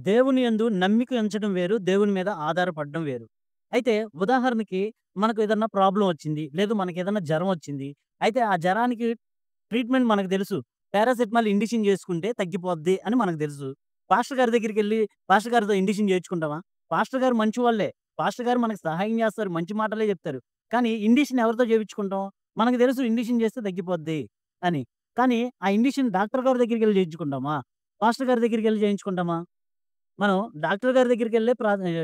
దేవుని యందు నమ్మిక ఉంచడం వేరు. దేవుని మీద ఆధారపడడం వేరు. అయితే ఉదాహరణకి మనకు ఏదన్నా ప్రాబ్లమ్ వచ్చింది. లేదు మనకేదన్నా జరం వచ్చింది. అయితే ఆ జరానికి ట్రీట్మెంట్ మనకు తెలుసు. పారాసెటమాల్ ఇండిషన్ చేసుకుంటే తగ్గిపోద్ది అని మనకు తెలుసు. పాస్టర్ గారి దగ్గరికెళ్ళి పాస్టర్ గారితో ఇండిషన్ చేయించుకుంటామా? పాస్టర్ గారు మంచివాళ్ళే. పాస్టర్ గారు మనకు సహాయం చేస్తారు. మంచి మాటలే చెప్తారు. కానీ ఇండిషన్ ఎవరితో చేపించుకుంటాం? మనకు తెలుసు ఇండిషన్ చేస్తే తగ్గిపోద్ది అని. కానీ ఆ ఇండిషన్ డాక్టర్ గారి దగ్గరికెళ్ళి చేయించుకుంటామా? పాస్టర్ గారి దగ్గరికెళ్ళి చేయించుకుంటామా? మనం డాక్టర్ గారి దగ్గరికెళ్ళే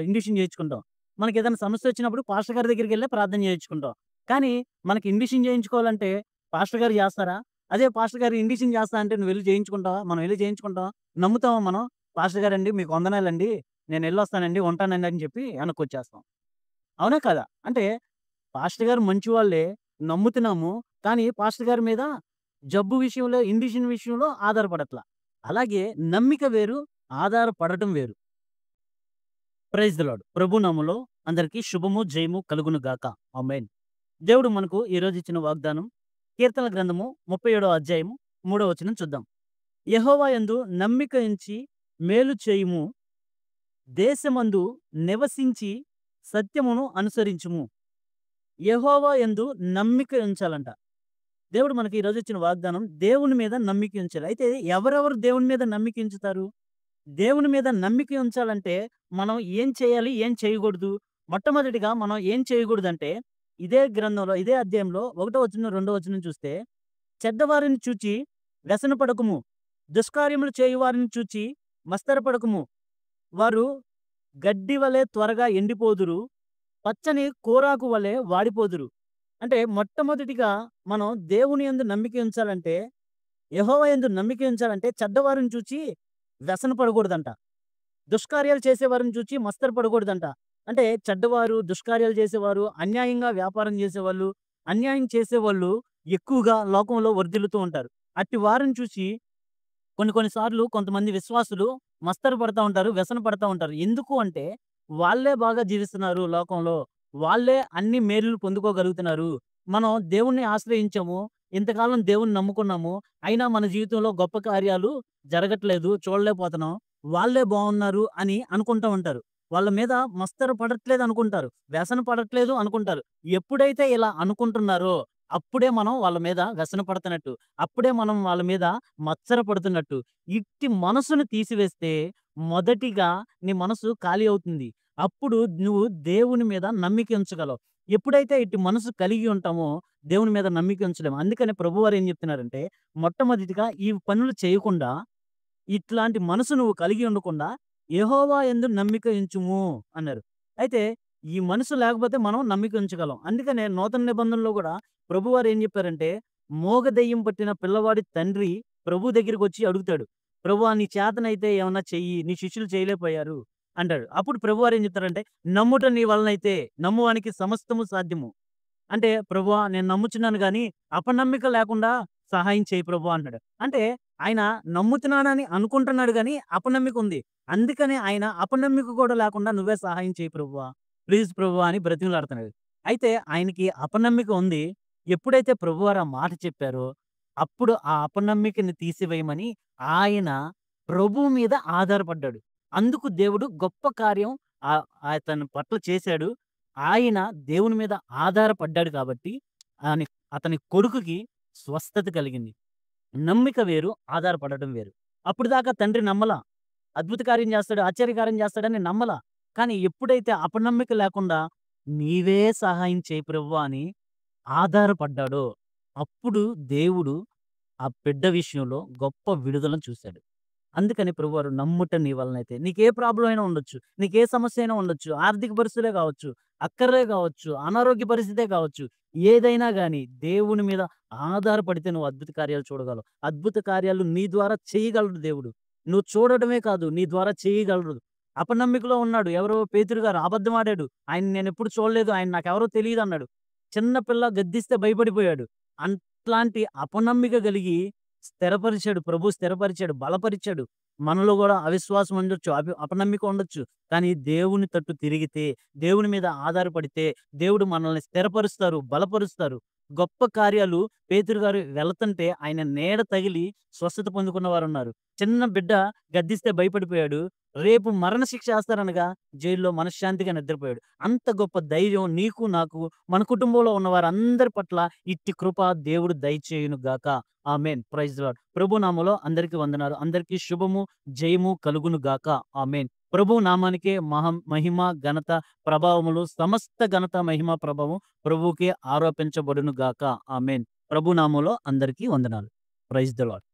ఇండిషన్ చేయించుకుంటాం. మనకేదైనా సమస్యొచ్చినప్పుడు పాస్టర్ గారి దగ్గరికెళ్ళే ప్రార్థన చేయించుకుంటాం. కానీ మనకి ఇండిషన్ చేయించుకోవాలంటే పాస్టర్ గారు చేస్తారా? అదే పాస్టర్ గారు ఇండిషన్ చేస్తా అంటే నువ్వెళ్లి చేయించుకుంటావా? మనం ఎళ్లి చేయించుకుంటామా? నమ్ముతామా మనం? పాస్టర్ గారండి మీకు వందనాలండి. నేనెళ్ళొస్తానండి, ఉంటానండి అని చెప్పి వెనక్కొచ్చేస్తాం. అవునా కాదా? అంటే పాస్టర్ గారు మంచివాళ్ళే, నమ్ముతున్నాము. కానీ పాస్టర్ గారి మీద జబ్బు విషయంలో, ఇండిషన్ విషయంలో ఆధారపడట్ల. అలాగే నమ్మిక వేరు, ఆధారపడటం వేరు. Praise the Lord. ప్రభు నామములో అందరికీ శుభము, జయము కలుగును గాక. ఆమేన్. దేవుడు మనకు ఈరోజు ఇచ్చిన వాగ్దానం కీర్తనల గ్రంథము 37 అధ్యాయము 3 వచనం చూద్దాం. యెహోవా యందు నమ్మిక ఉంచి మేలు చేయుము. దేశమందు నివసించి సత్యమును అనుసరించుము. యెహోవా యందు నమ్మిక ఉంచాలంట. దేవుడు మనకి ఈరోజు ఇచ్చిన వాగ్దానం దేవుని మీద నమ్మిక ఉంచాలి. అయితే ఎవరెవరు దేవుని మీద నమ్మిక ఉంచుతారు? దేవుని మీద నమ్మిక ఉంచాలంటే మనం ఏం చేయాలి? ఏం చేయకూడదు? మొట్టమొదటిగా మనం ఏం చేయకూడదంటే ఇదే గ్రంథంలో, ఇదే అధ్యాయంలో 1 వచనం, 2 వచనం చూస్తే చెడ్డవారిని చూచి వ్యసనపడకుము. దుష్కార్యములు చేయువారిని చూచి మత్సరపడకుము. వారు గడ్డి వలె త్వరగా ఎండిపోదురు. పచ్చని కూరాకు వలె వాడిపోదురు. అంటే మొట్టమొదటిగా మనం దేవుని యందు నమ్మిక ఉంచాలంటే, యెహోవా యందు నమ్మిక ఉంచాలంటే చెడ్డవారిని చూచి వ్యసన పడకూడదంట. దుష్కార్యాలు చేసేవారిని చూచి మత్సరపడకూడదంట. అంటే చెడ్డవారు, దుష్కార్యాలు చేసేవారు, అన్యాయంగా వ్యాపారం చేసేవాళ్ళు, అన్యాయం చేసేవాళ్ళు ఎక్కువగా లోకంలో వర్ధిల్లుతూ ఉంటారు. అట్టి వారిని చూసి కొన్ని కొన్ని సార్లు కొంతమంది విశ్వాసులు మస్తరు పడతా ఉంటారు. వ్యసన పడతా ఉంటారు. ఎందుకు అంటే వాళ్ళే బాగా జీవిస్తున్నారు లోకంలో. వాళ్ళే అన్ని మేలులు పొందుకోగలుగుతున్నారు. మనం దేవుణ్ణి ఆశ్రయించాము. ఇంతకాలం దేవుణ్ణి నమ్ముకున్నాము. అయినా మన జీవితంలో గొప్ప కార్యాలు జరగట్లేదు. చూడలేకపోతున్నాం. వాళ్ళే బావున్నారు అని అనుకుంటా ఉంటారు. వాళ్ళ మీద మస్తరు పడట్లేదు అనుకుంటారు. వ్యసన పడట్లేదు అనుకుంటారు. ఎప్పుడైతే ఇలా అనుకుంటున్నారో అప్పుడే మనం వాళ్ళ మీద వ్యసన పడుతున్నట్టు. అప్పుడే మనం వాళ్ళ మీద మత్సర పడుతున్నట్టు. ఇట్టి మనసును తీసివేస్తే మొదటిగా నీ మనసు ఖాళీ అవుతుంది. అప్పుడు నువ్వు దేవుని మీద నమ్మిక ఉంచగలవు. ఎప్పుడైతే ఇట్టి మనసు కలిగి ఉంటామో దేవుని మీద నమ్మిక ఉంచలేము. అందుకనే ప్రభువారు ఏం చెప్తున్నారంటే మొట్టమొదటిగా ఈ పనులు చేయకుండా ఇట్లాంటి మనసు నువ్వు కలిగి ఉండకుండా యెహోవా యందు నమ్మిక ఉంచుము అన్నారు. అయితే ఈ మనసు లేకపోతే మనం నమ్మిక ఉంచగలం. అందుకనే నూతన నిబంధనలో కూడా ప్రభువారు ఏం చెప్పారంటే, మోగ దెయ్యం పట్టిన పిల్లవాడి తండ్రి ప్రభు దగ్గరికొచ్చి అడుగుతాడు. ప్రభువా నీ చేతనైతే ఏమన్నా చెయ్యి. నీ శిష్యులు చేయలేకపోయారు అంటాడు. అప్పుడు ప్రభువారు ఏం చెప్తారంటే, నమ్ముట నీ వలనైతే నమ్మువానికి సమస్తము సాధ్యము. అంటే ప్రభువా నేను నమ్ముచున్నాను గానీ, అపనమ్మిక లేకుండా సహాయం చేయి ప్రభువా అంటాడు. అంటే ఆయన నమ్ముతున్నానని అనుకుంటున్నాడు గానీ, అపనమ్మిక ఉంది. అందుకనే ఆయన అపనమ్మిక కూడా లేకుండా నువ్వే సహాయం చేయి ప్రభువా. ప్లీజ్ ప్రభువా అని బ్రతిమిలాడుతున్నాడు. అయితే ఆయనకి అపనమ్మిక ఉంది. ఎప్పుడైతే ప్రభువారు ఆ మాట చెప్పారో, అప్పుడు ఆ అపనమ్మికని తీసివేయమని ఆయన ప్రభువు మీద ఆధారపడ్డాడు. అందుకు దేవుడు గొప్ప కార్యం అతని పట్ల చేశాడు. ఆయన దేవుని మీద ఆధారపడ్డాడు కాబట్టి ఆని అతని కొడుకుకి స్వస్థత కలిగింది. నమ్మిక వేరు, ఆధారపడటం వేరు. అప్పటిదాకా తండ్రి నమ్మలా. అద్భుత కార్యం చేస్తాడు, ఆశ్చర్యకార్యం చేస్తాడని నమ్మలా. కానీ ఎప్పుడైతే అపనమ్మిక లేకుండా నీవే సహాయం చేయి ప్రభువా అని ఆధారపడ్డాడో, అప్పుడు దేవుడు ఆ బిడ్డ విషయంలో గొప్ప విడుదలను చూసాడు. అందుకని ప్రభువారు నమ్ముట నీ వలనైతే నీకే ప్రాబ్లమ్ అయినా ఉండొచ్చు. నీకే సమస్య అయినా ఉండొచ్చు. ఆర్థిక పరిస్థితులే కావచ్చు, అక్కర్లే కావచ్చు, అనారోగ్య పరిస్థితే కావచ్చు. ఏదైనా గాని దేవుని మీద ఆధారపడితే నువ్వు అద్భుత కార్యాలు చూడగలవు. అద్భుత కార్యాలు నీ ద్వారా చేయగలడు దేవుడు. నువ్వు చూడడమే కాదు నీ ద్వారా చేయగలడు. అపనమ్మికలో ఉన్నాడు. ఎవరో పేతురు గారు అబద్ధం ఆడాడు. ఆయన్ని నేనెప్పుడు చూడలేదు. ఆయన నాకెవరో తెలీదన్నాడు. చిన్న పిల్ల గద్దిస్తే భయపడిపోయాడు. అట్లాంటి అపనమ్మిక కలిగి స్థిరపరిచాడు. ప్రభు స్థిరపరిచాడు, బలపరిచాడు. మనలో గూడా అవిశ్వాసం ఉండొచ్చు, అపనమ్మిక ఉండొచ్చు. కానీ దేవుని తట్టు తిరిగితే, దేవుని మీద ఆధారపడితే, దేవుడు మనల్ని స్థిరపరుస్తారు, బలపరుస్తారు. గొప్ప కార్యాలు పేతురు గారు వెళ్తుంటే ఆయన నీడ తగిలి స్వస్థత పొందుకున్న వారున్నారు. చిన్న బిడ్డ గద్దిస్తే భయపడిపోయాడు. రేపు మరణశిక్ష ఏస్తారనగా జైల్లో మనశ్శాంతిగా నిద్రపోయాడు. అంత గొప్ప ధైర్యం నీకు, నాకు, మన కుటుంబంలో ఉన్న వారందరి పట్ల ఇట్టి కృప దేవుడు దయచేయును గాక. ఆమేన్. Praise the Lord. ప్రభు నామములో అందరికీ వందనాలు. అందరికీ శుభము, జయము కలుగును గాక. ఆమేన్. ప్రభువు నామానికే మహిమ, ఘనత, ప్రభావములు, సమస్త ఘనత, మహిమ, ప్రభావం ప్రభువుకే ఆరోపించబడును గాక. ఆమేన్. ప్రభు నామములో అందరికీ వందనాలు. Praise the lord.